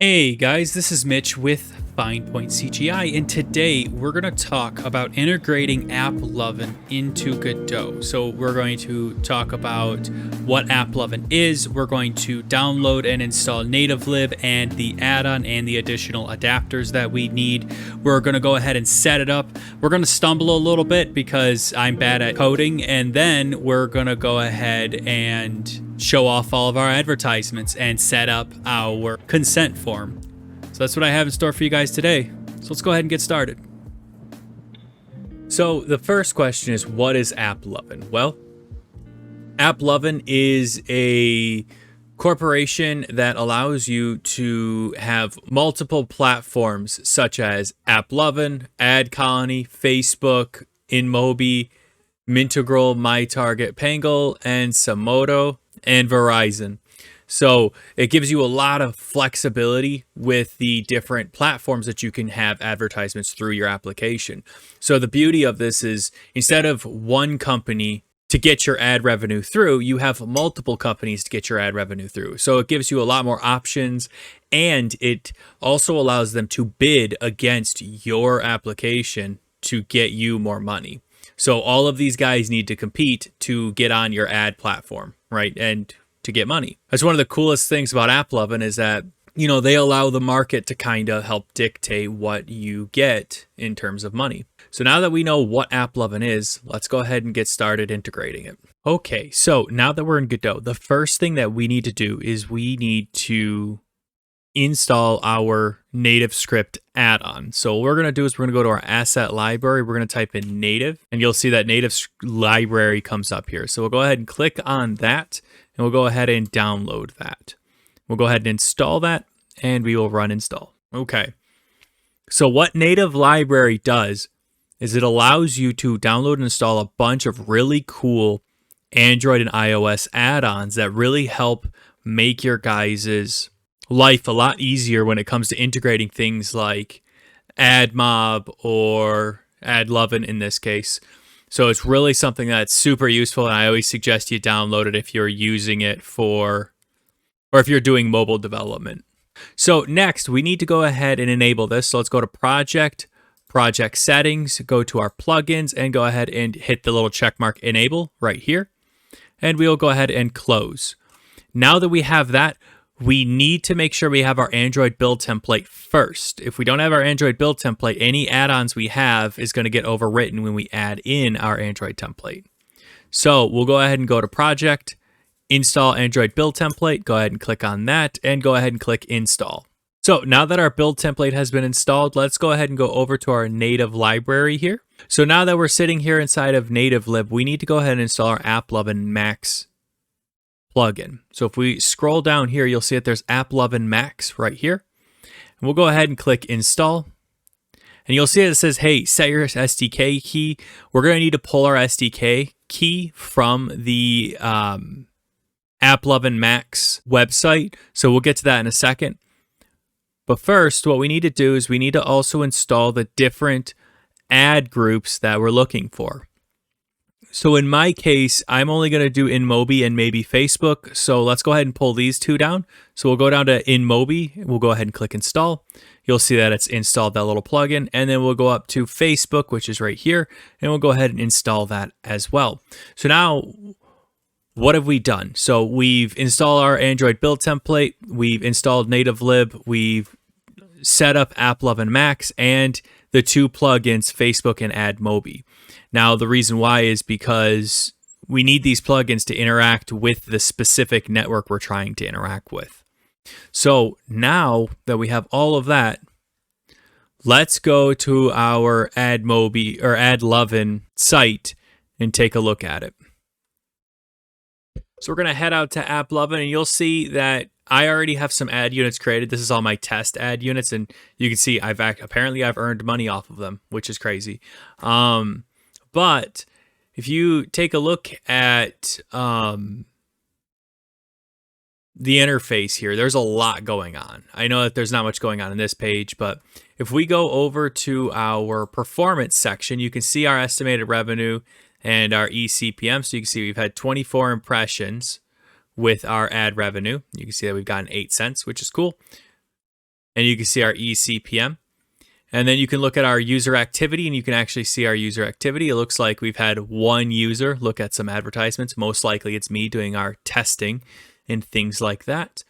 Hey guys, this is Mitch with FinePoint CGI, and today we're going to talk about integrating Applovin into Godot. So we're going to talk about what Applovin is. We're going to download and install NativeLib and the add-on and the additional adapters that we need. We're going to go ahead and set it up. We're going to stumble a little bit because I'm bad at coding, and then we're going to go ahead and show off all of our advertisements and set up our consent form. So that's what I have in store for you guys today. So let's go ahead and get started. So the first question is, what is Applovin? Well, Applovin is a corporation that allows you to have multiple platforms such as Applovin, AdColony, Facebook, InMobie, Mintegral, MyTarget, Pangle, and Samodo, and Verizon. So it gives you a lot of flexibility with the different platforms that you can have advertisements through your application. So the beauty of this is, instead of one company to get your ad revenue through, you have multiple companies to get your ad revenue through. So it gives you a lot more options, and it also allows them to bid against your application to get you more money. So all of these guys need to compete to get on your ad platform, right? And to get money. That's one of the coolest things about Applovin, is that, you know, they allow the market to kind of help dictate what you get in terms of money. So now that we know what Applovin is, let's go ahead and get started integrating it. Okay, so now that we're in Godot, the first thing that we need to do is we need to install our native script add-on. So what we're going to do is we're going to go to our asset library. We're going to type in native, and you'll see that native library comes up here. So we'll go ahead and click on that, and we'll go ahead and download that. We'll go ahead and install that, and we will run install. Okay. So what native library does is it allows you to download and install a bunch of really cool Android and iOS add-ons that really help make your guys's life a lot easier when it comes to integrating things like AdMob or Applovin in this case. So it's really something that's super useful, and I always suggest you download it if you're using it or if you're doing mobile development. So next, we need to go ahead and enable this. So let's go to Project Settings, go to our plugins, and go ahead and hit the little check mark Enable right here. And we'll go ahead and close. Now that we have that, we need to make sure we have our Android build template first. If we don't have our Android build template, any add-ons we have is going to get overwritten when we add in our Android template. So we'll go ahead and go to Project, Install Android Build Template, go ahead and click on that, and go ahead and click Install. So now that our build template has been installed, let's go ahead and go over to our native library here. So now that we're sitting here inside of NativeLib, we need to go ahead and install our Applovin Max plugin. So if we scroll down here, you'll see that there's Applovin Max right here. And we'll go ahead and click Install. And you'll see that it says, hey, set your SDK key. We're going to need to pull our SDK key from the Applovin Max website. So we'll get to that in a second. But first, what we need to do is we need to also install the different ad groups that we're looking for. So in my case, I'm only going to do InMobie and maybe Facebook. So let's go ahead and pull these two down. So we'll go down to InMobie. We'll go ahead and click Install. You'll see that it's installed that little plugin. And then we'll go up to Facebook, which is right here. And we'll go ahead and install that as well. So now, what have we done? So we've installed our Android build template. We've installed NativeLib. We've set up Applovin Max and the two plugins, Facebook and AdMobie. Now, the reason why is because we need these plugins to interact with the specific network we're trying to interact with. So now that we have all of that, let's go to our AdMobie or Applovin site and take a look at it. So we're going to head out to Applovin, and you'll see that I already have some ad units created. This is all my test ad units, and you can see apparently I've earned money off of them, which is crazy. But if you take a look at the interface here, there's a lot going on. I know that there's not much going on in this page, but if we go over to our performance section, you can see our estimated revenue and our eCPM. So you can see we've had 24 impressions with our ad revenue. You can see that we've gotten 8 cents, which is cool. and you can see our eCPM. And then you can look at our user activity, and you can actually see our user activity. It looks like we've had one user look at some advertisements. Most likely it's me doing our testing and things like that.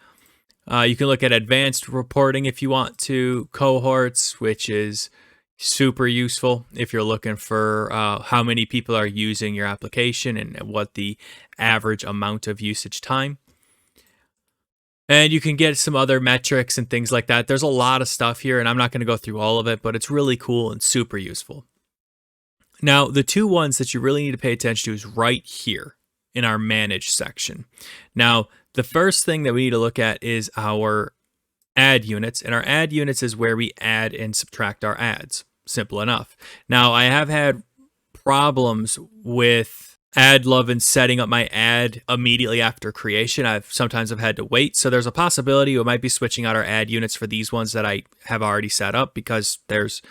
You can look at advanced reporting if you want to, cohorts, which is super useful if you're looking for how many people are using your application and what the average amount of usage time. And you can get some other metrics and things like that. There's a lot of stuff here, and I'm not going to go through all of it, but it's really cool and super useful. Now, the two ones that you really need to pay attention to is right here in our manage section. Now, the first thing that we need to look at is our ad units, and our ad units is where we add and subtract our ads. Simple enough. Now, I have had problems with Applovin setting up my ad immediately after creation. Sometimes I've had to wait. So there's a possibility we might be switching out our ad units for these ones that I have already set up, because there's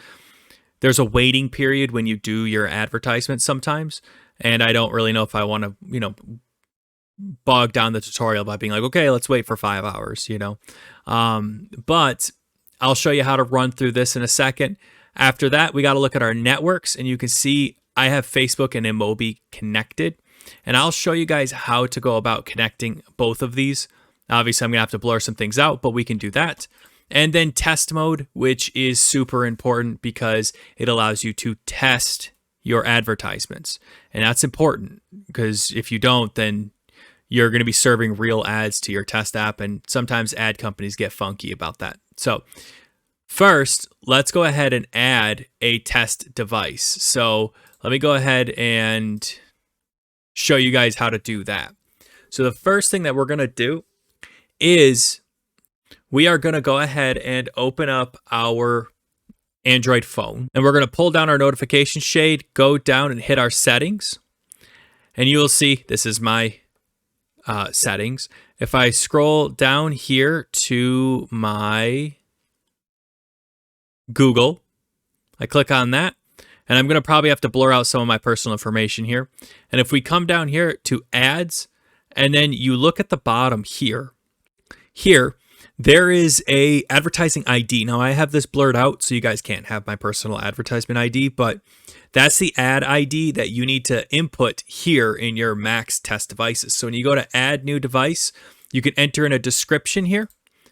a waiting period when you do your advertisement sometimes. And I don't really know if I want to, bog down the tutorial by being like, okay, let's wait for 5 hours, But I'll show you how to run through this in a second. After that, we got to look at our networks, and you can see I have Facebook and InMobie connected, and I'll show you guys how to go about connecting both of these. Obviously, I'm going to have to blur some things out, but we can do that. And then test mode, which is super important because it allows you to test your advertisements. And that's important because if you don't, then you're going to be serving real ads to your test app, and sometimes ad companies get funky about that. So first, let's go ahead and add a test device. So let me go ahead and show you guys how to do that. So the first thing that we're going to do is we are going to go ahead and open up our Android phone, and we're going to pull down our notification shade, go down and hit our settings, and you will see this is my settings. If I scroll down here to my Google, I click on that, and I'm going to probably have to blur out some of my personal information here. And if we come down here to ads, and then you look at the bottom here, there is a advertising ID. Now I have this blurred out so you guys can't have my personal advertisement ID, but that's the ad ID that you need to input here in your Max test devices. So when you go to add new device, you can enter in a description here.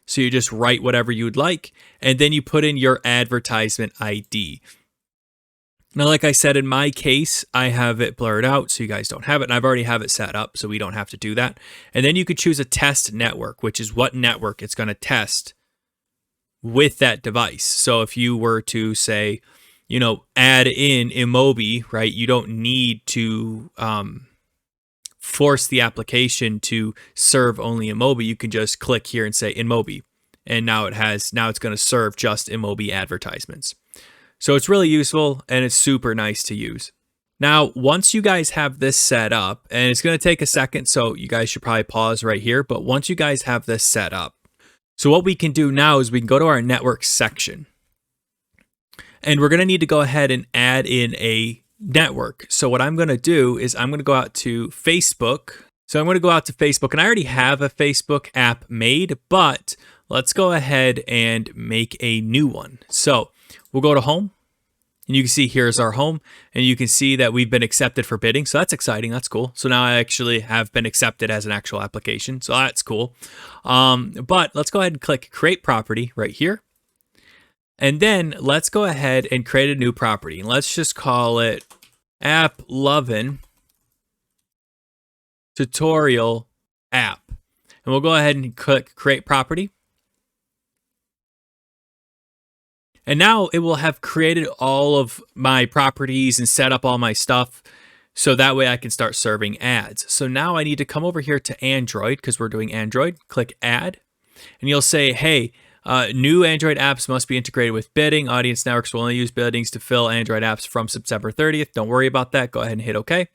So you just write whatever you'd like, and then you put in your advertisement ID. Now, like I said, in my case, I have it blurred out so you guys don't have it, and I've already have it set up so we don't have to do that. And then you could choose a test network, which is what network it's going to test with that device. So if you were to say, add in InMobie, right, you don't need to force the application to serve only InMobie. You can just click here and say InMobie, and now it's going to serve just InMobie advertisements. So it's really useful, and it's super nice to use. Now, once you guys have this set up, and it's going to take a second, so you guys should probably pause right here, but once you guys have this set up, so what we can do now is we can go to our network section, and we're going to need to go ahead and add in a network. So what I'm going to do is I'm going to go out to Facebook. So I'm going to go out to Facebook, and I already have a Facebook app made, but let's go ahead and make a new one. So we'll go to home, and you can see here's our home, and you can see that we've been accepted for bidding. So that's exciting. That's cool. So now I actually have been accepted as an actual application. So that's cool. But let's go ahead and click create property right here. And then let's go ahead and create a new property. And let's just call it Applovin tutorial app. And we'll go ahead and click create property. And now it will have created all of my properties and set up all my stuff so that way I can start serving ads. So now I need to come over here to Android because we're doing Android. Click add, and you'll say, hey, new Android apps must be integrated with bidding. Audience networks will only use biddings to fill Android apps from September 30th. Don't worry about that. Go ahead and hit OK.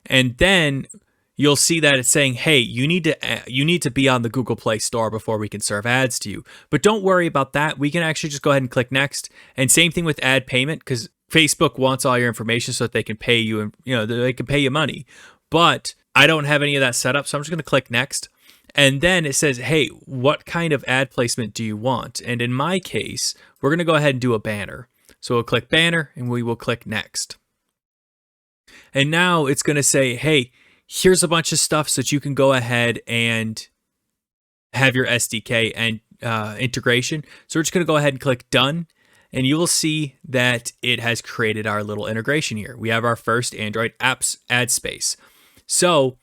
And then you'll see that it's saying, hey, you need to be on the Google Play Store before we can serve ads to you. But don't worry about that. We can actually just go ahead and click next. And same thing with ad payment, because Facebook wants all your information so that they can pay you, and they can pay you money. But I don't have any of that set up, so I'm just going to click next. And then it says, hey, what kind of ad placement do you want? And in my case, we're going to go ahead and do a banner. So we'll click banner and we will click next. And now it's going to say, hey, here's a bunch of stuff so that you can go ahead and have your SDK and integration. So we're just going to go ahead and click done. And you will see that it has created our little integration here. We have our first Android apps ad space. So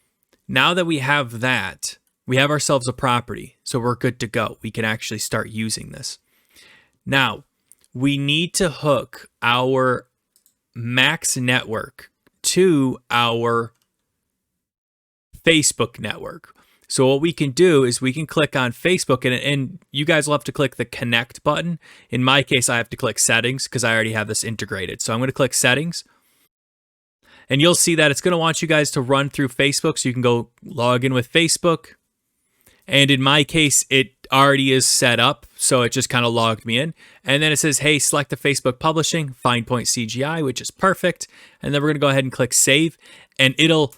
now that we have that, we have ourselves a property. So we're good to go. We can actually start using this. Now, we need to hook our Max network to our Facebook network. So what we can do is we can click on Facebook, and you guys will have to click the connect button. In my case, I have to click settings because I already have this integrated. So I'm going to click settings. And you'll see that it's going to want you guys to run through Facebook, so you can go log in with Facebook. And in my case, it already is set up, so it just kind of logged me in. And then it says, hey, select the Facebook publishing, Fine Point CGI, which is perfect. And then we're going to go ahead and click save, and it'll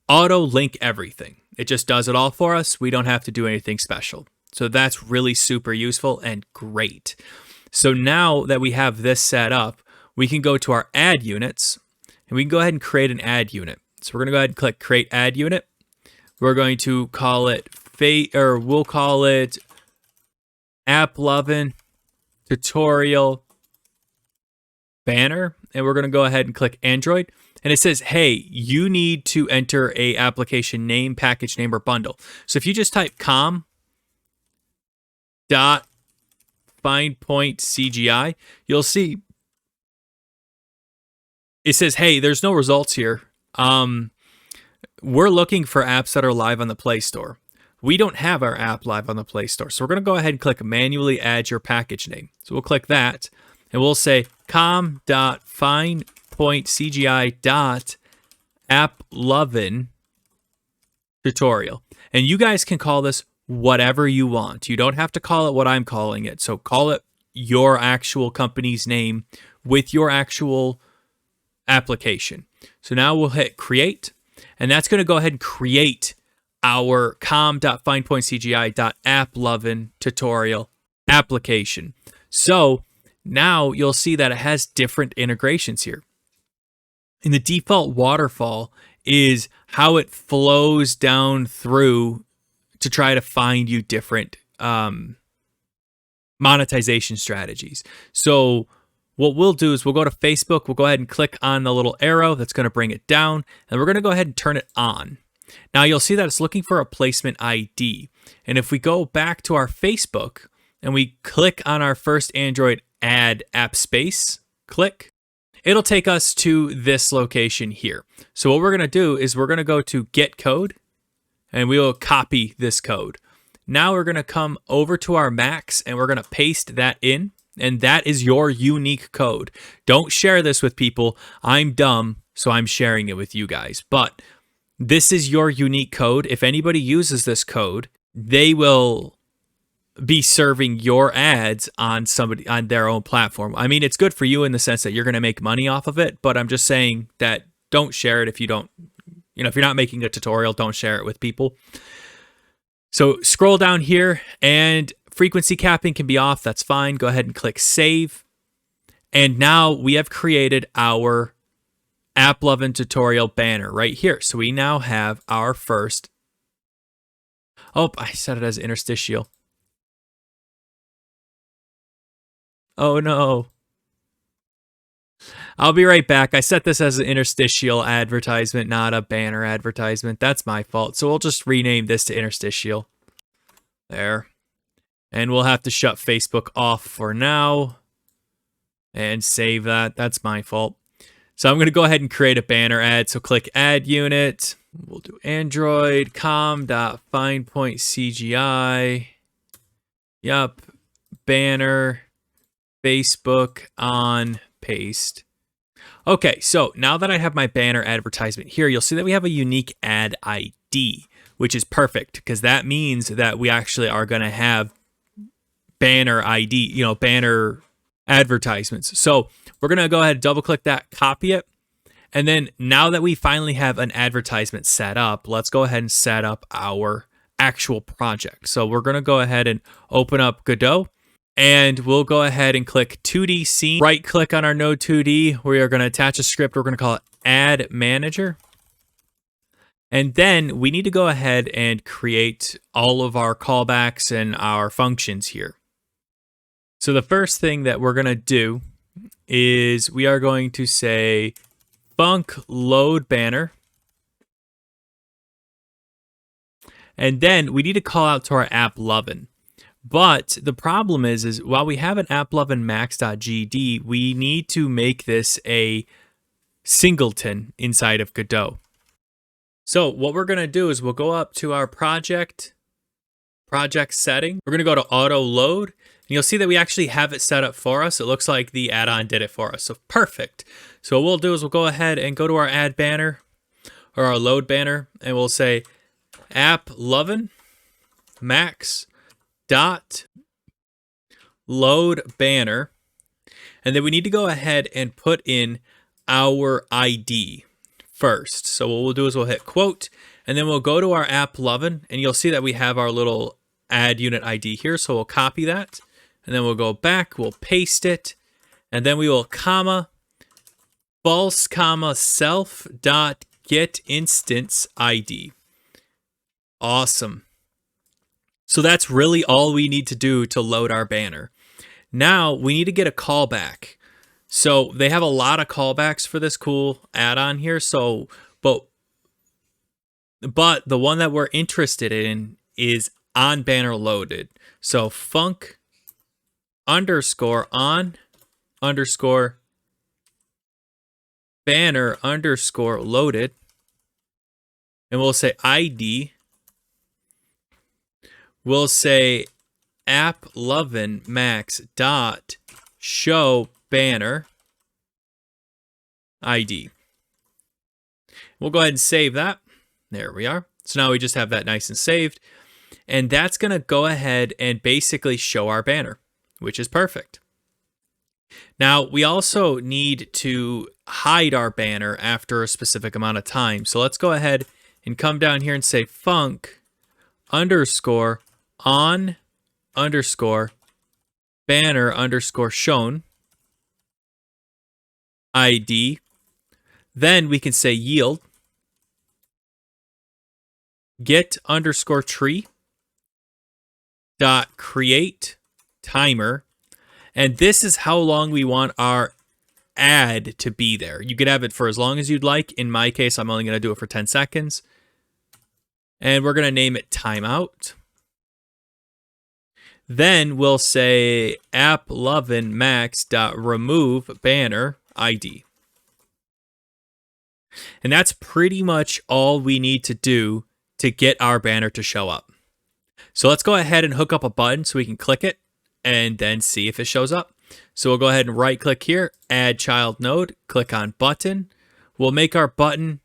auto link everything. It just does it all for us. We don't have to do anything special. So that's really super useful and great. So now that we have this set up, we can go to our ad units, and we can go ahead and create an ad unit. So we're going to go ahead and click create ad unit. We're going to call it we'll call it Applovin tutorial banner, and we're going to go ahead and click Android. And it says, hey, you need to enter a application name, package name, or bundle. So if you just type com.findpointcgi, you'll see it says, hey, there's no results here. We're looking for apps that are live on the Play Store. We don't have our app live on the Play Store. So we're going to go ahead and click manually add your package name. So we'll click that, and we'll say com.findpointcgi.applovin tutorial. And you guys can call this whatever you want. You don't have to call it what I'm calling it. So call it your actual company's name with your actual application. So now we'll hit create, and that's going to go ahead and create our com.findpointcgi.applovin tutorial application. So now you'll see that it has different integrations here. And the default waterfall is how it flows down through to try to find you different monetization strategies. So what we'll do is we'll go to Facebook, we'll go ahead and click on the little arrow that's going to bring it down, and we're going to go ahead and turn it on. Now you'll see that it's looking for a placement ID. And if we go back to our Facebook and we click on our first Android ad app space, click, it'll take us to this location here. So what we're going to do is we're going to go to get code, and we will copy this code. Now we're going to come over to our Max, and we're going to paste that in, and that is your unique code. Don't share this with people. I'm dumb, so I'm sharing it with you guys. But this is your unique code. If anybody uses this code, they will be serving your ads on their own platform. I mean, it's good for you in the sense that you're going to make money off of it, but I'm just saying that don't share it if you don't, if you're not making a tutorial, don't share it with people. So scroll down here, and frequency capping can be off. That's fine. Go ahead and click save. And now we have created our Applovin tutorial banner right here. So we now have our first. Oh, I set it as interstitial. Oh no. I'll be right back. I set this as an interstitial advertisement, not a banner advertisement. That's my fault. So we'll just rename this to interstitial. There. And we'll have to shut Facebook off for now and save that. That's my fault. So I'm going to go ahead and create a banner ad. So click add unit. We'll do Android com.findpointcgi. Yup. Banner. Facebook on paste. Okay, so now that I have my banner advertisement here, you'll see that we have a unique ad ID, which is perfect because that means that we actually are going to have banner ID, banner advertisements. So we're going to go ahead and double click that, copy it. And then now that we finally have an advertisement set up, let's go ahead and set up our actual project. So we're going to go ahead and open up Godot, and we'll go ahead and click 2D scene. Right click on our node 2D. We are going to attach a script. We're going to call it Ad Manager. And then we need to go ahead and create all of our callbacks and our functions here. So the first thing that we're going to do is we are going to say func load banner. And then we need to call out to our Applovin. But the problem is while we have an Applovin max.gd, we need to make this a singleton inside of Godot. So what we're going to do is we'll go up to our project setting. We're going to go to auto load, and you'll see that we actually have it set up for us. It looks like the add-on did it for us. So perfect. So what we'll do is we'll go ahead and go to our add banner or our load banner, and we'll say Applovin max dot load banner. And then we need to go ahead and put in our ID first. So what we'll do is we'll hit quote, and then we'll go to our Applovin, and you'll see that we have our little add unit ID here. So we'll copy that, and then we'll go back, we'll paste it, and then we will comma false comma self dot get instance ID. Awesome. So that's really all we need to do to load our banner. Now we need to get a callback. So they have a lot of callbacks for this cool add-on here. So, but the one that we're interested in is on banner loaded. So func underscore on underscore banner underscore loaded. And we'll say ID. We'll say Applovin max dot show banner ID. We'll go ahead and save that. There we are. So now we just have that nice and saved. And that's going to go ahead and basically show our banner, which is perfect. Now, we also need to hide our banner after a specific amount of time. So let's go ahead and come down here and say func underscore on underscore banner underscore shown ID. Then we can say yield get underscore tree dot create timer. And this is how long we want our ad to be there. You could have it for as long as you'd like. In my case, I'm only going to do it for 10 seconds. And we're going to name it timeout. Then we'll say Applovin max dot remove banner ID. And that's pretty much all we need to do to get our banner to show up. So let's go ahead and hook up a button so we can click it and then see if it shows up. So we'll go ahead and right click here, add child node, click on button. We'll make our button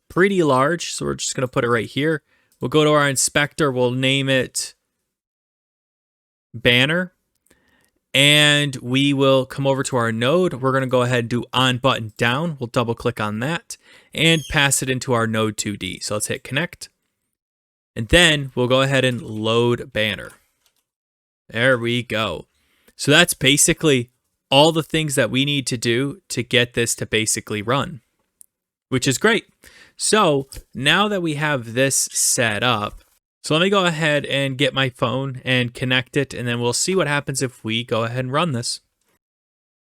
pretty large. So we're just going to put it right here. We'll go to our inspector. We'll name it banner. And we will come over to our node. We're going to go ahead and do on button down. We'll double click on that and pass it into our node 2D. So let's hit connect. And then we'll go ahead and load banner. There we go. So that's basically all the things that we need to do to get this to basically run, which is great. So now that we have this set up, so let me go ahead and get my phone and connect it, and then we'll see what happens if we go ahead and run this.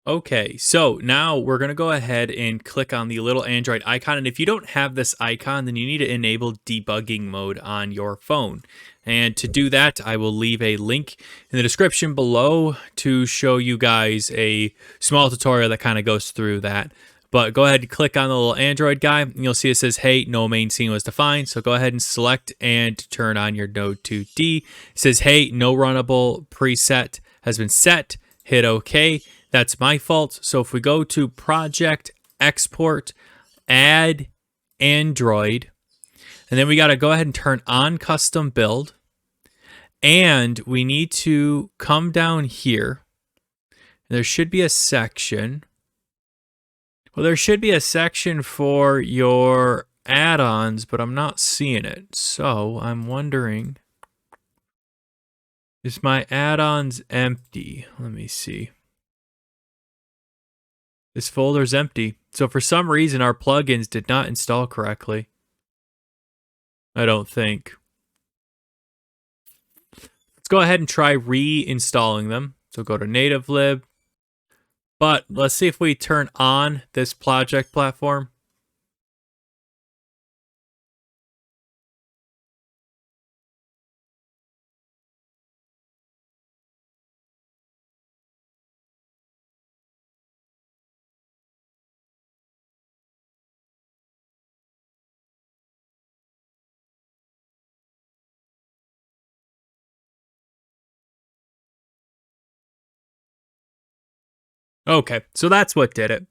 Okay, so now we're going to go ahead and click on the little Android icon. And if you don't have this icon, then you need to enable debugging mode on your phone. And to do that, I will leave a link in the description below to show you guys a small tutorial that kind of goes through that. But go ahead and click on the little Android guy, and you'll see it says, hey, no main scene was defined. So go ahead and select and turn on your Node 2D. It says, hey, no runnable preset has been set. Hit OK. That's my fault. So if we go to Project, Export, Add Android, and then we got to go ahead and turn on Custom Build. And we need to come down here. There should be a section. Well, there should be a section for your add-ons, but I'm not seeing it. So I'm wondering Is my add-ons empty? Let me see. This folder's empty. So for some reason, our plugins did not install correctly. I don't think. Let's go ahead and try reinstalling them. So go to native lib. But let's see if we turn on this project platform. Okay, so that's what did it.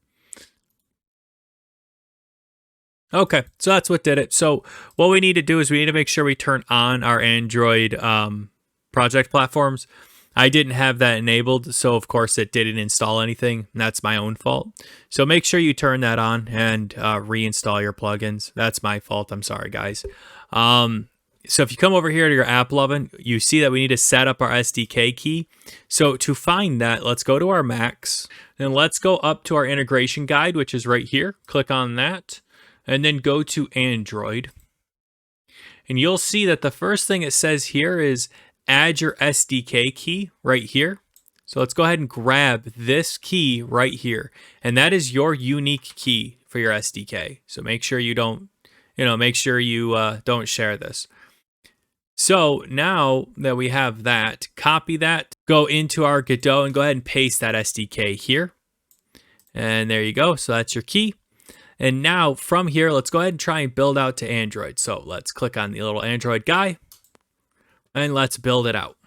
Okay, so that's what did it. So what we need to do is we need to make sure we turn on our Android project platforms. I didn't have that enabled, so of course it didn't install anything. That's my own fault. So make sure you turn that on and reinstall your plugins. That's my fault. I'm sorry, guys. So if you come over here to your Applovin, you see that we need to set up our SDK key. So to find that, let's go to our Macs. Then let's go up to our integration guide, which is right here. Click on that. And then go to Android. And you'll see that the first thing it says here is add your SDK key right here. So let's go ahead and grab this key right here. And that is your unique key for your SDK. So make sure you don't, make sure you don't share this. So now that we have that, copy that, go into our Godot and go ahead and paste that SDK here. And there you go. So that's your key. And now from here, let's go ahead and try and build out to Android. So let's click on the little Android guy and let's build it out.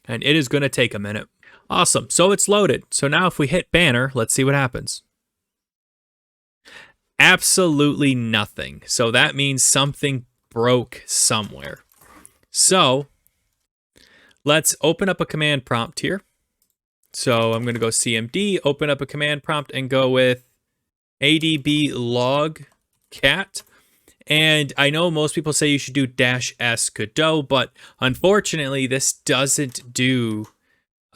And it is going to take a minute. Awesome. So it's loaded. So now if we hit banner, let's see what happens. Absolutely nothing. So that means something broke somewhere. So let's open up a command prompt here. So I'm going to go CMD, open up a command prompt and go with ADB log cat. And I know most people say you should do -s Godot, but unfortunately this doesn't do,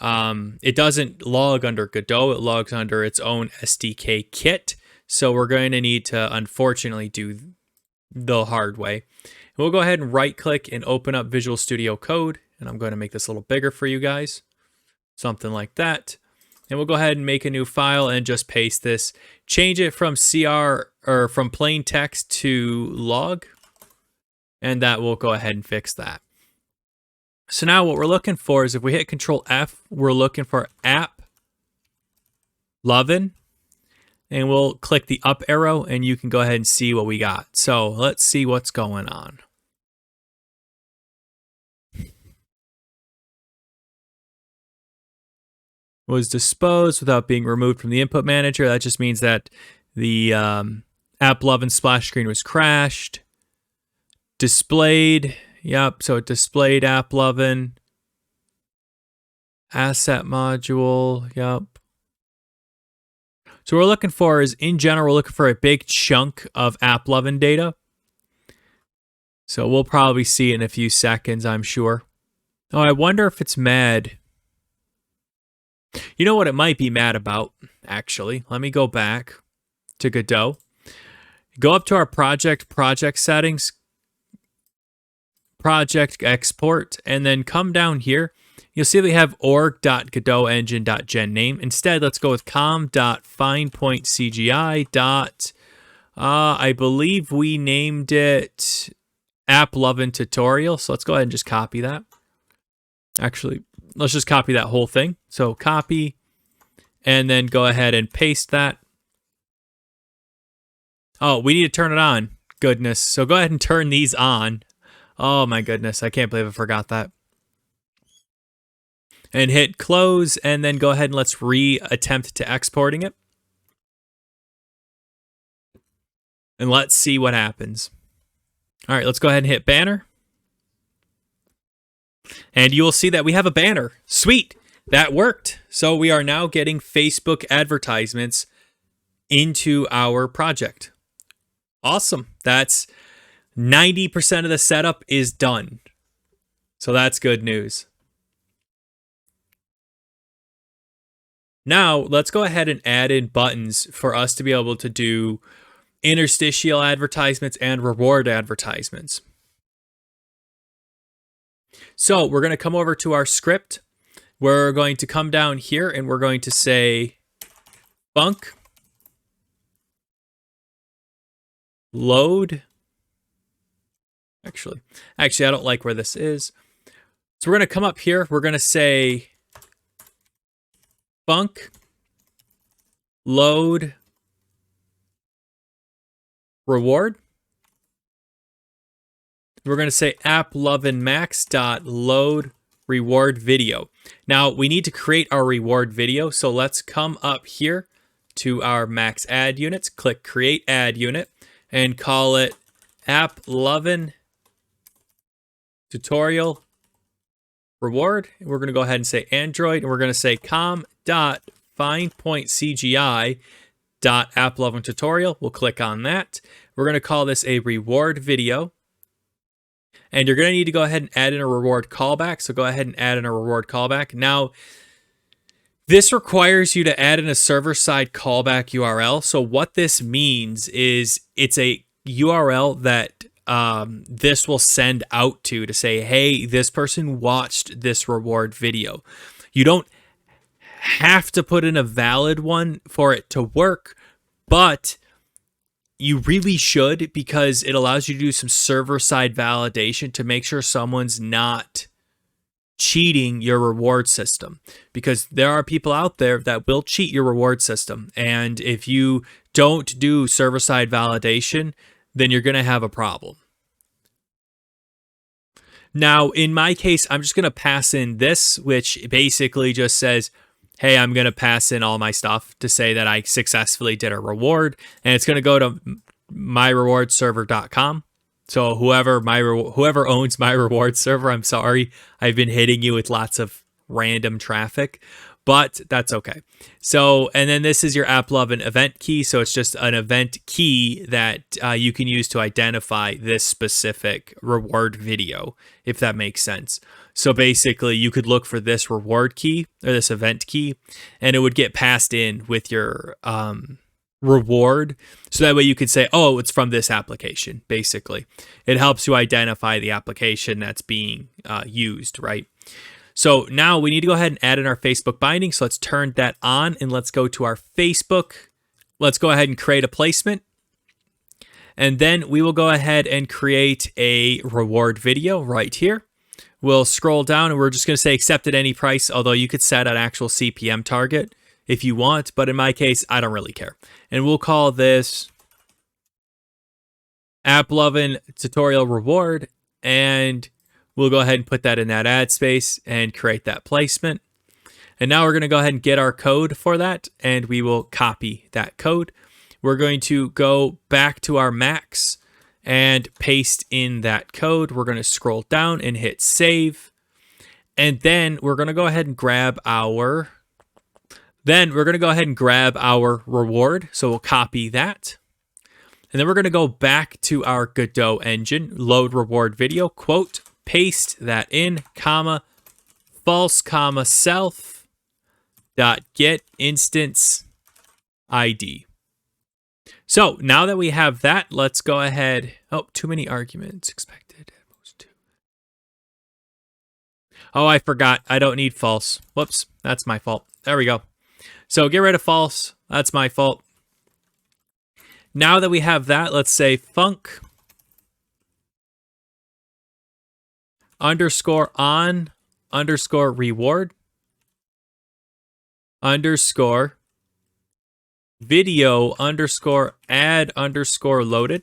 it doesn't log under Godot. It logs under its own SDK kit. So we're going to need to unfortunately do the hard way. We'll go ahead and right click and open up Visual Studio Code. And I'm going to make this a little bigger for you guys. Something like that. And we'll go ahead and make a new file and just paste this. Change it from CR or from plain text to log. And that will go ahead and fix that. So now what we're looking for is if we hit Control F, we're looking for Applovin. And we'll click the up arrow and you can go ahead and see what we got. So let's see what's going on. Was disposed without being removed from the input manager. That just means that the Applovin splash screen was crashed. Displayed. Yep, so it displayed Applovin. Asset module. Yep. So what we're looking for is, in general, we're looking for a big chunk of Applovin data. So we'll probably see it in a few seconds, I'm sure. Oh, I wonder if it's mad. You know what it might be mad about, actually? Let me go back to Godot. Go up to our project settings, project export, and then come down here. You'll see we have org.godotengine.gen_name. Instead, let's go with com.findpointcgi. I believe we named it Applovin tutorial. So let's go ahead and just copy that. Actually, let's just copy that whole thing. So copy, and then go ahead and paste that. Oh, we need to turn it on. Goodness. So go ahead and turn these on. Oh my goodness. I can't believe I forgot that. And hit close, and then go ahead and let's attempt to exporting it. And let's see what happens. All right, let's go ahead and hit banner. And you will see that we have a banner. Sweet, that worked. So we are now getting Facebook advertisements into our project. Awesome. That's 90% of the setup is done. So that's good news. Now, let's go ahead and add in buttons for us to be able to do interstitial advertisements and reward advertisements. So we're going to come over to our script. We're going to come down here and we're going to say bunk load. Actually, I don't like where this is. So we're going to come up here. We're going to say bunk load reward. We're going to say Applovin max.load reward video. Now we need to create our reward video. So let's come up here to our max ad units, click create ad unit and call it Applovin tutorial reward. We're going to go ahead and say Android and we're going to say com.findpointcgi.applovin tutorial. We'll click on that. We're going to call this a reward video. And you're going to need to go ahead and add in a reward callback. So go ahead and add in a reward callback. Now, this requires you to add in a server-side callback URL. So what this means is it's a URL that this will send out to say, hey, this person watched this reward video. You don't have to put in a valid one for it to work, but you really should, because it allows you to do some server-side validation to make sure someone's not cheating your reward system, because there are people out there that will cheat your reward system. And if you don't do server-side validation, then you're going to have a problem. Now, in my case, I'm just going to pass in this, which basically just says, hey, I'm going to pass in all my stuff to say that I successfully did a reward, and it's going to go to myrewardserver.com. So whoever owns my reward server, I'm sorry, I've been hitting you with lots of random traffic, but that's okay. So, and then this is your Applovin event key. So it's just an event key that you can use to identify this specific reward video, if that makes sense. So basically you could look for this reward key or this event key, and it would get passed in with your reward. So that way you could say, oh, it's from this application. Basically, it helps you identify the application that's being used, right? So now we need to go ahead and add in our Facebook binding. So let's turn that on and let's go to our Facebook. Let's go ahead and create a placement. And then we will go ahead and create a reward video right here. We'll scroll down and we're just going to say accept at any price, although you could set an actual CPM target if you want, but in my case, I don't really care. And we'll call this Applovin tutorial reward, and we'll go ahead and put that in that ad space and create that placement. And now we're going to go ahead and get our code for that, and we will copy that code. We're going to go back to our Macs and paste in that code. We're going to scroll down and hit save. And then we're going to go ahead and grab our reward. So we'll copy that. And then we're going to go back to our Godot engine, load reward video, quote, paste that in, comma, false, comma, self, dot get instance ID. So now that we have that, let's go ahead. Oh, too many arguments expected. Oh, I forgot. I don't need false. Whoops, that's my fault. There we go. So get rid of false. That's my fault. Now that we have that, let's say func underscore on underscore reward underscore video underscore ad underscore loaded.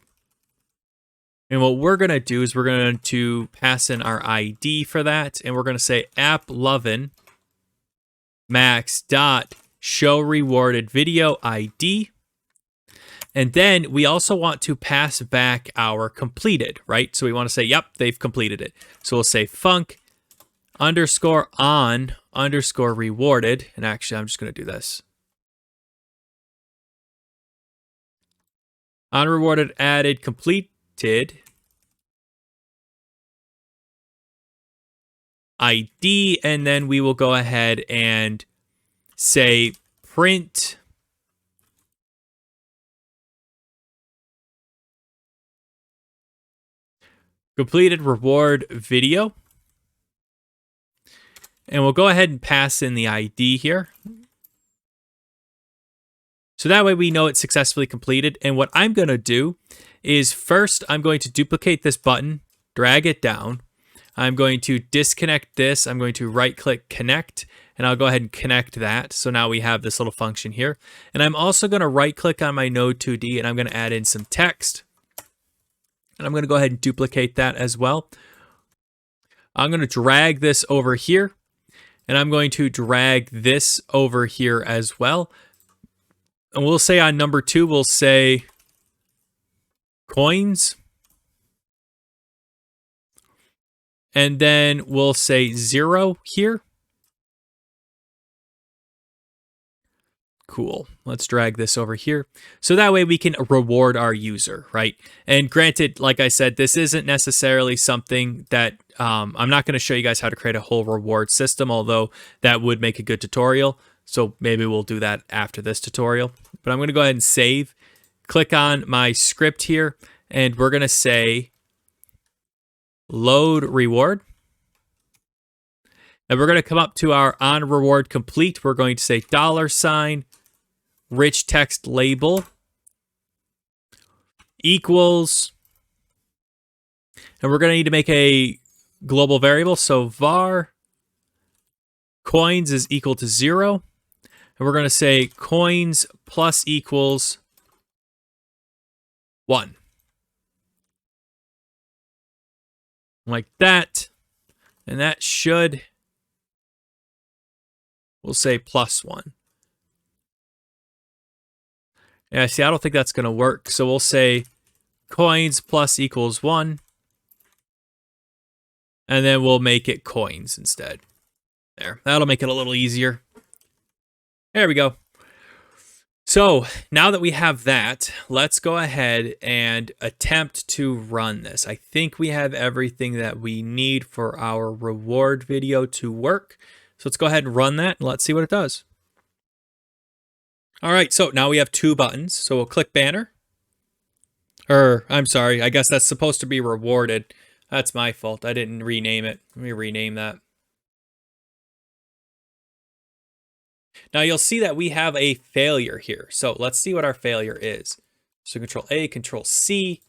And what we're going to do is we're going to pass in our ID for that. And we're going to say Applovin max dot show rewarded video ID. And then we also want to pass back our completed, right? So we want to say, yep, they've completed it. So we'll say func underscore on underscore rewarded. And actually, I'm just going to do this. Unrewarded added completed ID, and then we will go ahead and say print completed reward video. And we'll go ahead and pass in the ID here. So that way we know it's successfully completed. And what I'm going to do is first I'm going to duplicate this button, drag it down. I'm going to disconnect this. I'm going to right click connect, and I'll go ahead and connect that. So now we have this little function here. And I'm also going to right click on my Node 2D, and I'm going to add in some text. And I'm going to go ahead and duplicate that as well. I'm going to drag this over here, and I'm going to drag this over here as well. And we'll say on number 2, we'll say coins. And then we'll say 0 here. Cool. Let's drag this over here. So that way we can reward our user, right? And granted, like I said, this isn't necessarily something that I'm not going to show you guys how to create a whole reward system, although that would make a good tutorial. So maybe we'll do that after this tutorial. But I'm going to go ahead and save. Click on my script here, and we're going to say load reward. And we're going to come up to our on reward complete. We're going to say $ rich text label equals, and we're going to need to make a global variable. So var coins is equal to 0. And we're going to say coins plus equals 1. Like that. And that should, we'll say +1. Yeah, see, I don't think that's going to work. So we'll say coins plus equals 1. And then we'll make it coins instead. There, that'll make it a little easier. There we go. So now that we have that, let's go ahead and attempt to run this. I think we have everything that we need for our reward video to work. So let's go ahead and run that and let's see what it does. All right, so now we have 2 buttons. So we'll click banner. I'm sorry, I guess that's supposed to be rewarded. That's my fault. I didn't rename it. Let me rename that. Now you'll see that we have a failure here. So let's see what our failure is. So Control A, Control C.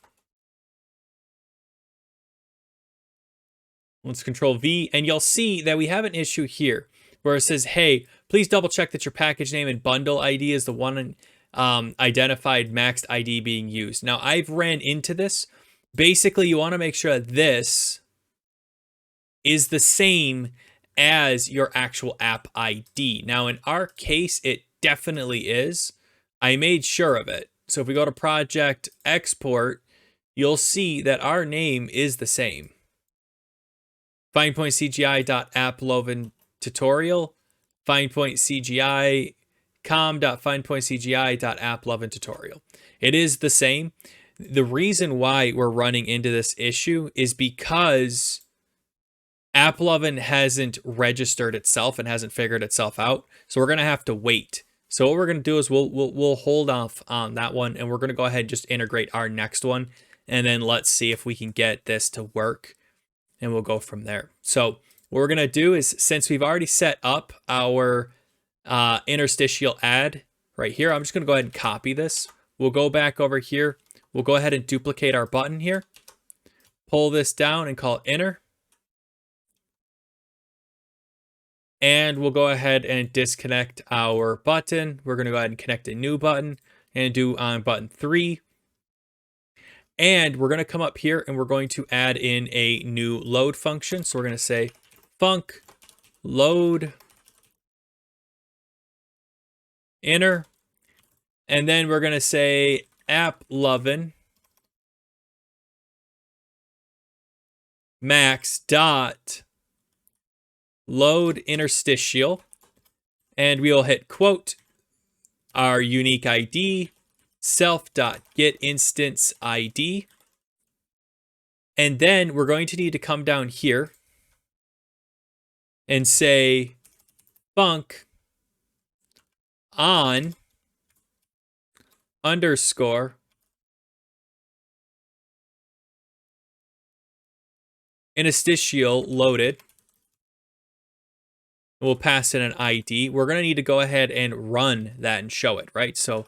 Let's Control V, and you'll see that we have an issue here where it says, hey, please double check that your package name and bundle ID is the one identified maxed ID being used. Now I've ran into this. Basically, you want to make sure that this is the same as your actual app ID. Now, in our case, it definitely is. I made sure of it. So if we go to Project Export, you'll see that our name is the same. FindPointCGI.Applovin tutorial, FindPointCGI, com.findpointcgi.applovin tutorial. It is the same. The reason why we're running into this issue is because Applovin hasn't registered itself and hasn't figured itself out. So we're going to have to wait. So what we're going to do is we'll hold off on that one, and we're going to go ahead and just integrate our next one, and then let's see if we can get this to work, and we'll go from there. So what we're going to do is, since we've already set up our interstitial ad right here, I'm just going to go ahead and copy this. We'll go back over here. We'll go ahead and duplicate our button here, pull this down and call it inner. And we'll go ahead and disconnect our button. We're going to go ahead and connect a new button and do on button 3. And we're going to come up here and we're going to add in a new load function. So we're going to say func load inner. And then we're going to say Applovin max dot load interstitial, and we will hit quote our unique ID self.getInstance ID, and then we're going to need to come down here and say func on underscore interstitial loaded. We'll pass in an ID. We're going to need to go ahead and run that and show it, right? So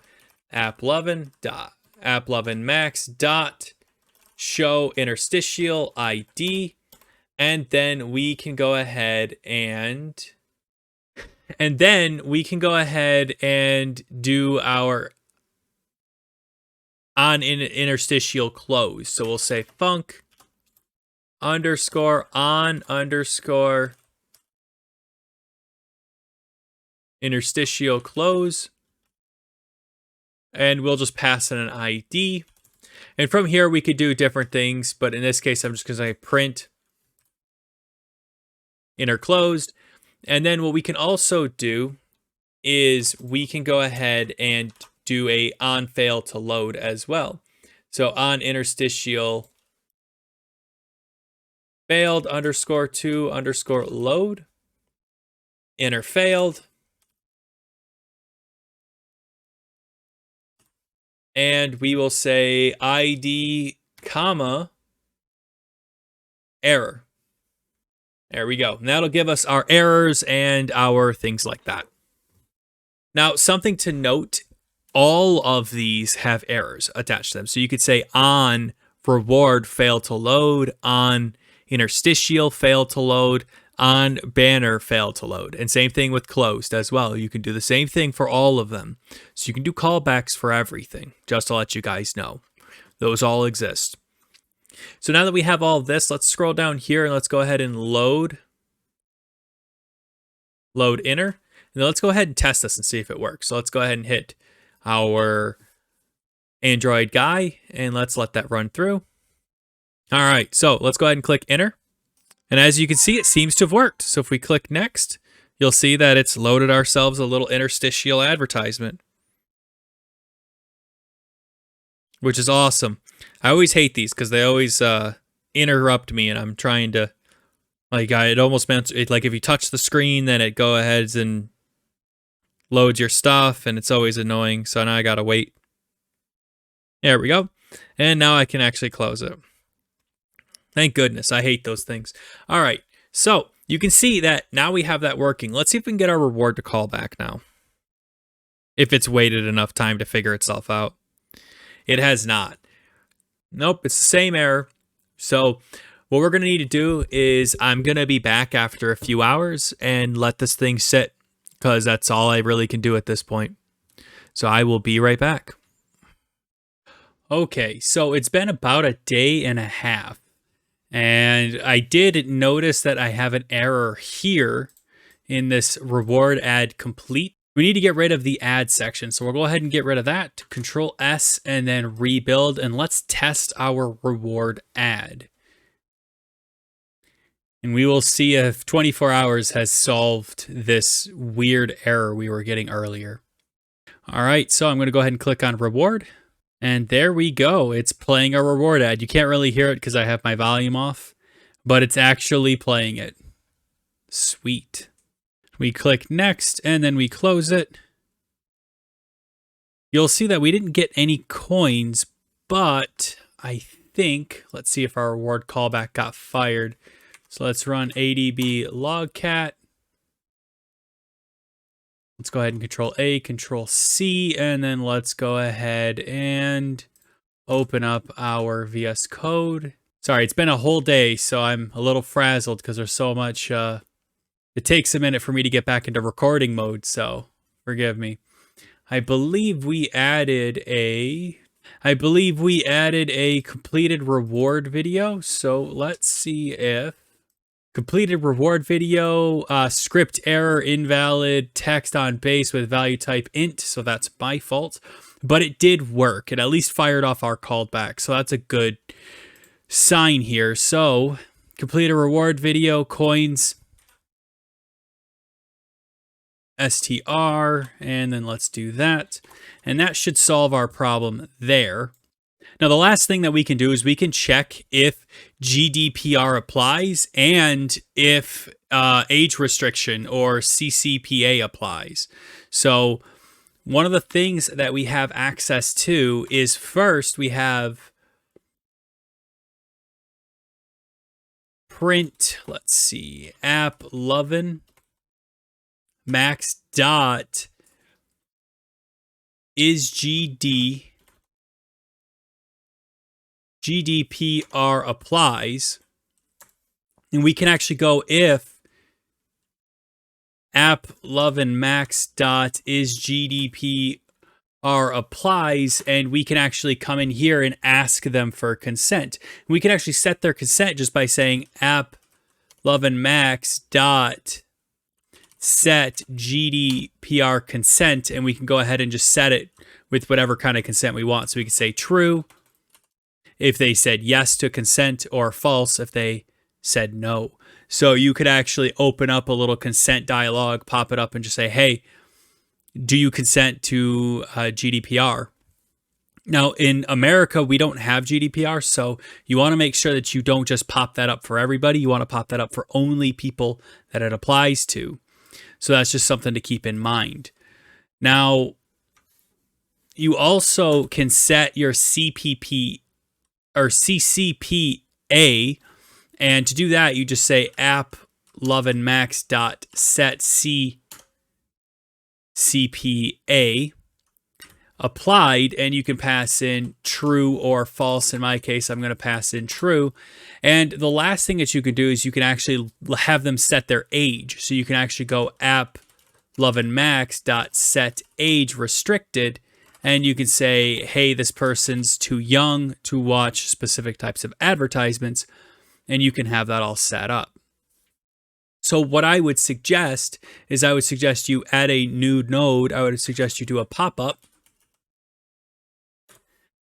applovin.applovinmax dot show interstitial ID, and then we can go ahead and do our on interstitial close. So we'll say func underscore on underscore interstitial close, and we'll just pass in an ID. And from here we could do different things, but in this case I'm just going to say print inner closed. And then what we can also do is we can go ahead and do a on fail to load as well. So on interstitial failed underscore to underscore load, inner failed, and we will say ID comma error. There we go. And that'll give us our errors and our things like that. Now, something to note, all of these have errors attached to them. So you could say on reward failed to load, on interstitial failed to load, on banner failed to load. And same thing with closed as well. You can do the same thing for all of them. So you can do callbacks for everything, just to let you guys know. Those all exist. So now that we have all of this, let's scroll down here and let's go ahead and load inner. And then let's go ahead and test this and see if it works. So let's go ahead and hit our Android guy and let's let that run through. All right, so let's go ahead and click enter. And as you can see, it seems to have worked. So if we click next, you'll see that it's loaded ourselves a little interstitial advertisement, which is awesome. I always hate these because they always interrupt me, and I'm trying to, it almost meant, like if you touch the screen, then it go ahead and loads your stuff, and it's always annoying. So now I gotta wait. There we go. And now I can actually close it. Thank goodness. I hate those things. All right. So you can see that now we have that working. Let's see if we can get our reward to call back now. If it's waited enough time to figure itself out. It has not. Nope, it's the same error. So what we're going to need to do is I'm going to be back after a few hours and let this thing sit, because that's all I really can do at this point. So I will be right back. Okay, so it's been about a day and a half. And I did notice that I have an error here in this reward ad complete. We need to get rid of the ad section. So we'll go ahead and get rid of that. Control S and then rebuild. And let's test our reward ad. And we will see if 24 hours has solved this weird error we were getting earlier. All right, so I'm going to go ahead and click on reward. And there we go. It's playing a reward ad. You can't really hear it because I have my volume off, but it's actually playing it. Sweet. We click next and then we close it. You'll see that we didn't get any coins, but I think, let's see if our reward callback got fired. So let's run ADB logcat. Let's go ahead and Control A, Control C, and then let's go ahead and open up our VS Code. Sorry, it's been a whole day, so I'm a little frazzled because there's so much. It takes a minute for me to get back into recording mode, so forgive me. I believe we added a completed reward video, so let's see if completed reward video, script error, invalid, text on base with value type int, so that's my fault. But it did work. It at least fired off our callback, so that's a good sign here. So, completed reward video, coins, str, and then let's do that. And that should solve our problem there. Now, the last thing that we can do is we can check if GDPR applies and if age restriction or CCPA applies. So one of the things that we have access to is, first we have print, let's see, Applovin max dot is GDPR applies, and we can actually go if Applovin max dot is GDPR applies, and we can actually come in here and ask them for consent. We can actually set their consent just by saying Applovin max dot set GDPR consent, and we can go ahead and just set it with whatever kind of consent we want. So we can say true if they said yes to consent, or false if they said no. So you could actually open up a little consent dialog, pop it up, and just say, hey, do you consent to GDPR? Now, in America, we don't have GDPR, so you want to make sure that you don't just pop that up for everybody. You want to pop that up for only people that it applies to. So that's just something to keep in mind. Now, you also can set your CPP or CCPA, and to do that, you just say Applovin max dot set CCPA applied, and you can pass in true or false. In my case, I'm going to pass in true. And the last thing that you can do is you can actually have them set their age. So you can actually go Applovin max dot set age restricted, and you can say, hey, this person's too young to watch specific types of advertisements, and you can have that all set up. So what I would suggest is I would suggest you add a new node. I would suggest you do a pop-up.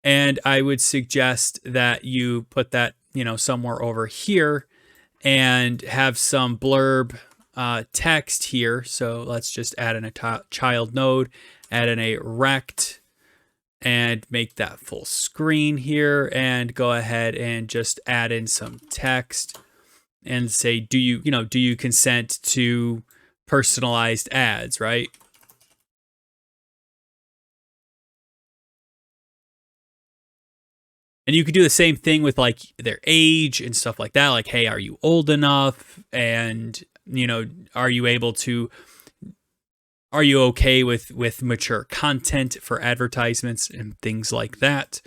And I would suggest that you put that, somewhere over here and have some blurb text here. So let's just add in a child node, add in a rect, and make that full screen here, and go ahead and just add in some text and say, do you consent to personalized ads, right? And you could do the same thing with like their age and stuff like that. Like, hey, are you old enough? And, are you okay with mature content for advertisements and things like that?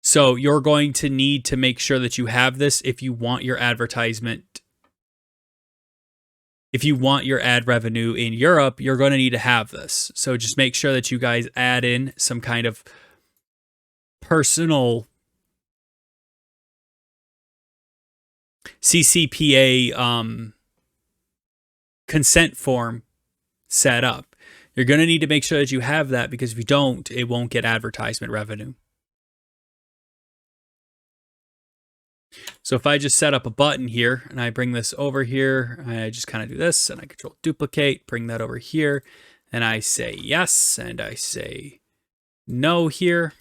So you're going to need to make sure that you have this if you want your advertisement. If you want your ad revenue in Europe, you're going to need to have this. So just make sure that you guys add in some kind of personal CCPA consent form set up. You're going to need to make sure that you have that, because if you don't, it won't get advertisement revenue. So if I just set up a button here and I bring this over here, I just kind of do this and I control duplicate, bring that over here, and I say yes and I say no here.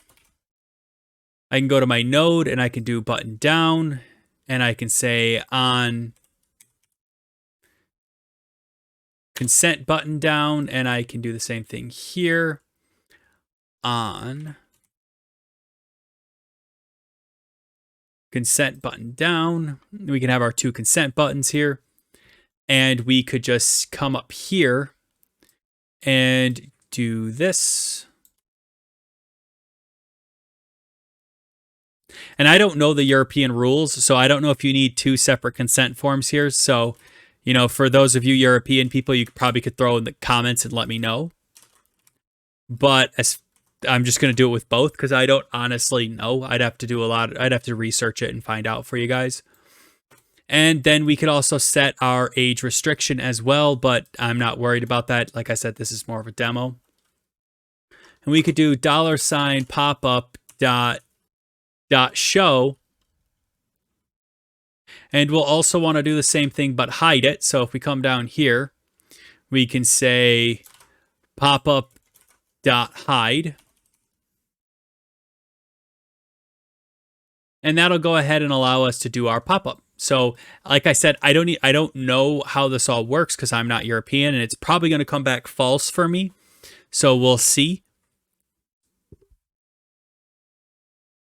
I can go to my node and I can do button down, and I can say on consent button down, and I can do the same thing here on consent button down. We can have our two consent buttons here, and we could just come up here and do this. And I don't know the European rules, so I don't know if you need two separate consent forms here. So, for those of you European people, you probably could throw in the comments and let me know. But I'm just going to do it with both, because I don't honestly know. I'd have to research it and find out for you guys. And then we could also set our age restriction as well, but I'm not worried about that. Like I said, this is more of a demo. And we could do $popup dot show. And we'll also want to do the same thing, but hide it. So if we come down here, we can say popup dot hide. and that'll go ahead and allow us to do our pop-up. So like I said, I don't know how this all works because I'm not European, and it's probably going to come back false for me. So we'll see.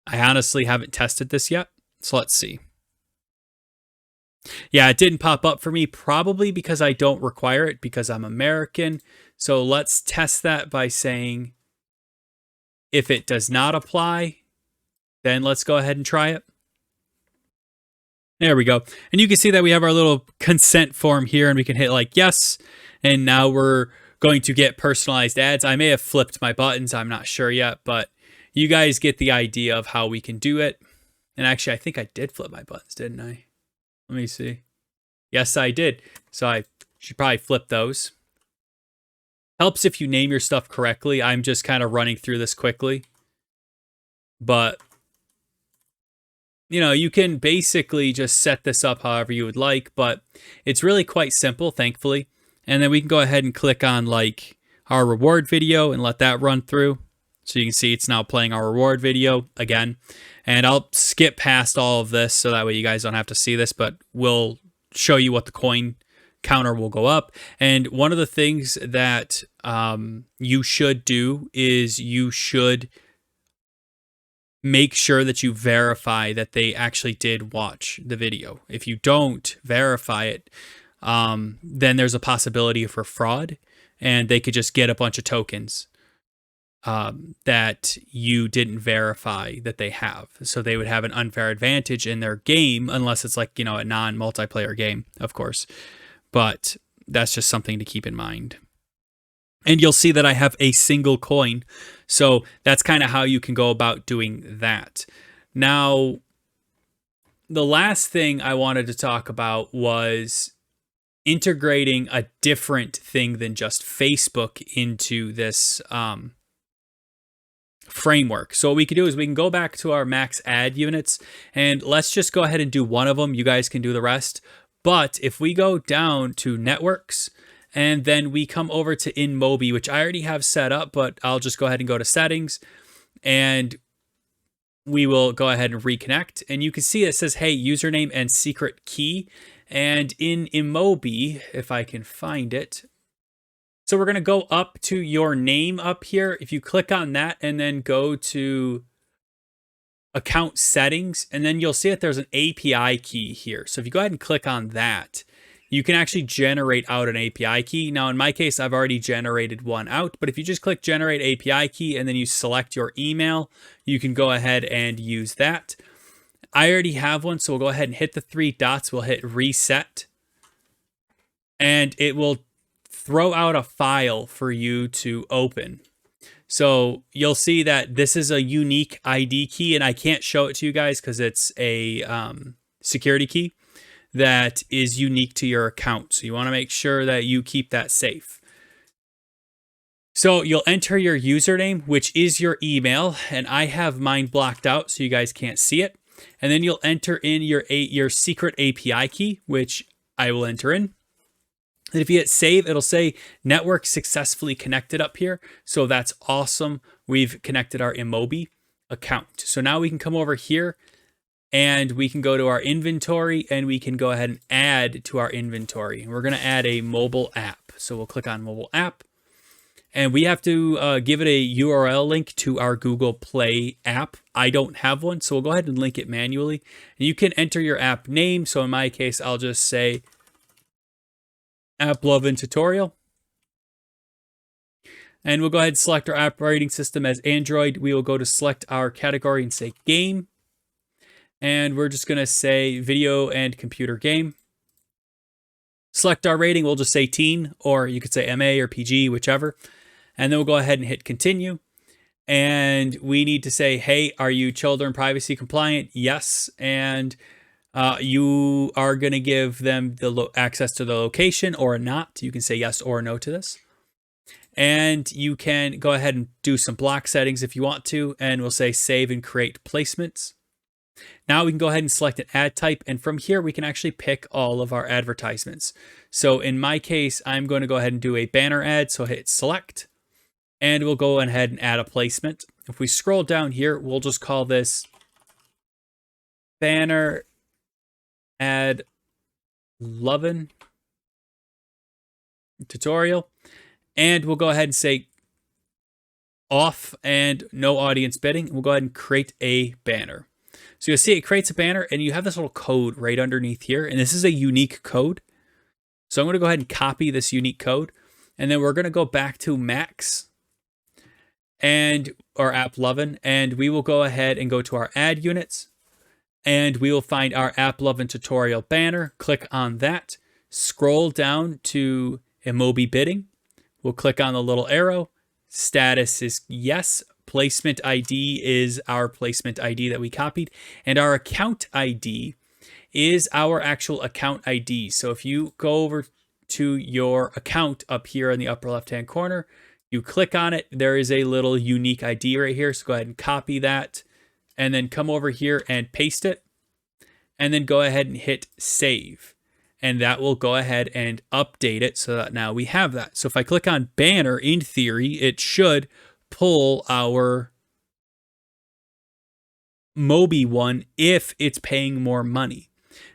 I honestly haven't tested this yet. So let's see. Yeah, it didn't pop up for me, probably because I don't require it because I'm American. So let's test that by saying if it does not apply, then let's go ahead and try it. There we go. And you can see that we have our little consent form here, and we can hit like yes. And now we're going to get personalized ads. I may have flipped my buttons. I'm not sure yet, but you guys get the idea of how we can do it. And actually, I think I did flip my buttons, didn't I? Let me see. Yes, I did. So I should probably flip those. Helps if you name your stuff correctly. I'm just kind of running through this quickly. But, you know, you can basically just set this up however you would like. But it's really quite simple, thankfully. And then we can go ahead and click on, like, our reward video and let that run through. So you can see it's now playing our reward video again. And I'll skip past all of this so that way you guys don't have to see this, but we'll show you what the coin counter will go up. And one of the things that you should do is you should make sure that you verify that they actually did watch the video. If you don't verify it, then there's a possibility for fraud, and they could just get a bunch of tokens that you didn't verify that they have. So they would have an unfair advantage in their game, unless it's like, you know, a non-multiplayer game, of course. But that's just something to keep in mind. And you'll see that I have a single coin. So that's kind of how you can go about doing that. Now, the last thing I wanted to talk about was integrating a different thing than just Facebook into this framework. So what we can do is we can go back to our max ad units, and let's just go ahead and do one of them. You guys can do the rest. But if we go down to networks, and then we come over to InMobie, which I already have set up, but I'll just go ahead and go to settings, and we will go ahead and reconnect. And you can see it says, hey, username and secret key. And in InMobie, if I can find it, so we're going to go up to your name up here. If you click on that and then go to account settings, and then you'll see that there's an API key here. So if you go ahead and click on that, you can actually generate out an API key. Now, in my case, I've already generated one out, but if you just click generate API key and then you select your email, you can go ahead and use that. I already have one, so we'll go ahead and hit the 3 dots. We'll hit reset, and it will throw out a file for you to open. So you'll see that this is a unique ID key, and I can't show it to you guys because it's a security key that is unique to your account. So you want to make sure that you keep that safe. So you'll enter your username, which is your email, and I have mine blocked out so you guys can't see it. And then you'll enter in your secret API key, which I will enter in. And if you hit save, it'll say network successfully connected up here. So that's awesome. We've connected our InMobie account. So now we can come over here and we can go to our inventory, and we can go ahead and add to our inventory. And we're going to add a mobile app. So we'll click on mobile app, and we have to give it a URL link to our Google Play app. I don't have one, so we'll go ahead and link it manually. And you can enter your app name. So in my case, I'll just say Applovin tutorial. And we'll go ahead and select our operating system as Android. We will go to select our category and say game. And we're just going to say video and computer game. Select our rating. We'll just say teen, or you could say MA or PG, whichever. And then we'll go ahead and hit continue. And we need to say, hey, are you children privacy compliant? Yes. And you are going to give them the access to the location or not. You can say yes or no to this. And you can go ahead and do some block settings if you want to. And we'll say save and create placements. Now we can go ahead and select an ad type. And from here, we can actually pick all of our advertisements. So in my case, I'm going to go ahead and do a banner ad. So hit select. And we'll go ahead and add a placement. If we scroll down here, we'll just call this banner Applovin tutorial, and we'll go ahead and say off and no audience bidding. We'll go ahead and create a banner. So you'll see it creates a banner, and you have this little code right underneath here, and this is a unique code. So I'm going to go ahead and copy this unique code, and then we're going to go back to Max or Applovin, and we will go ahead and go to our ad units, and we will find our Applovin tutorial banner. Click on that. Scroll down to InMobie bidding. We'll click on the little arrow. Status is yes. Placement ID is our placement ID that we copied, and our account ID is our actual account ID. So if you go over to your account up here in the upper left-hand corner, you click on it, there is a little unique ID right here. So go ahead and copy that, and then come over here and paste it, and then go ahead and hit save. And that will go ahead and update it so that now we have that. So if I click on banner, in theory, it should pull our InMobie one if it's paying more money.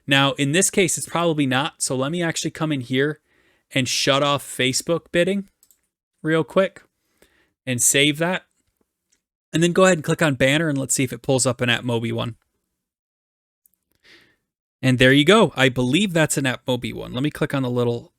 Now, in this case, it's probably not. So let me actually come in here and shut off Facebook bidding real quick and save that. And then go ahead and click on banner, and let's see if it pulls up an InMobie one. And there you go. I believe that's an InMobie one. Let me click on the little...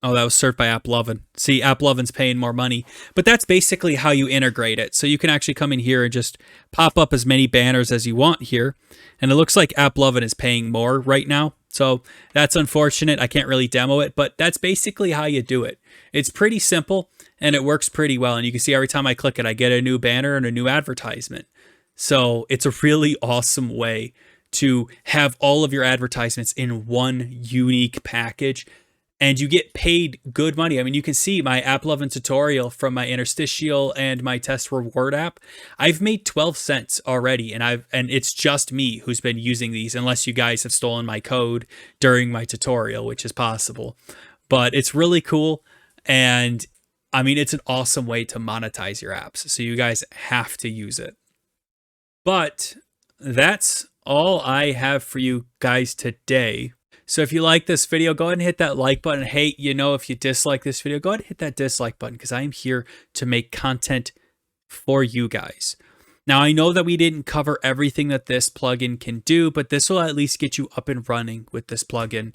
Oh, that was served by Applovin. See, Applovin's paying more money. But that's basically how you integrate it. So you can actually come in here and just pop up as many banners as you want here. And it looks like Applovin is paying more right now. So that's unfortunate. I can't really demo it, but that's basically how you do it. It's pretty simple, and it works pretty well. And you can see every time I click it, I get a new banner and a new advertisement. So it's a really awesome way to have all of your advertisements in one unique package, and you get paid good money. I mean, you can see my Applovin tutorial from my Interstitial and my test reward app. I've made 12 cents already, and it's just me who's been using these, unless you guys have stolen my code during my tutorial, which is possible. But it's really cool, and I mean, it's an awesome way to monetize your apps. So you guys have to use it. But that's all I have for you guys today. So if you like this video, go ahead and hit that like button. Hey, if you dislike this video, go ahead and hit that dislike button, because I am here to make content for you guys. Now, I know that we didn't cover everything that this plugin can do, but this will at least get you up and running with this plugin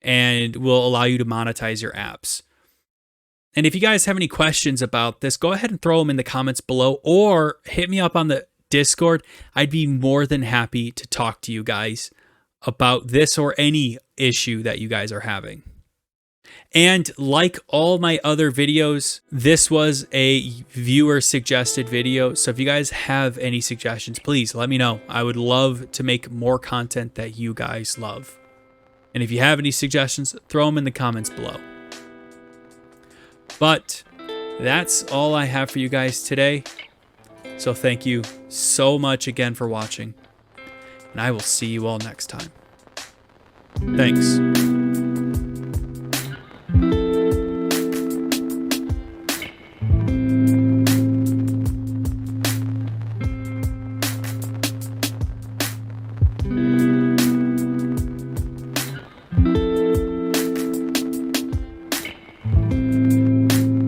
and will allow you to monetize your apps. And if you guys have any questions about this, go ahead and throw them in the comments below, or hit me up on the Discord. I'd be more than happy to talk to you guys about this or any issue that you guys are having. And like all my other videos, this was a viewer suggested video. So if you guys have any suggestions, please let me know. I would love to make more content that you guys love. And if you have any suggestions, throw them in the comments below. But that's all I have for you guys today. So thank you so much again for watching, and I will see you all next time. Thanks.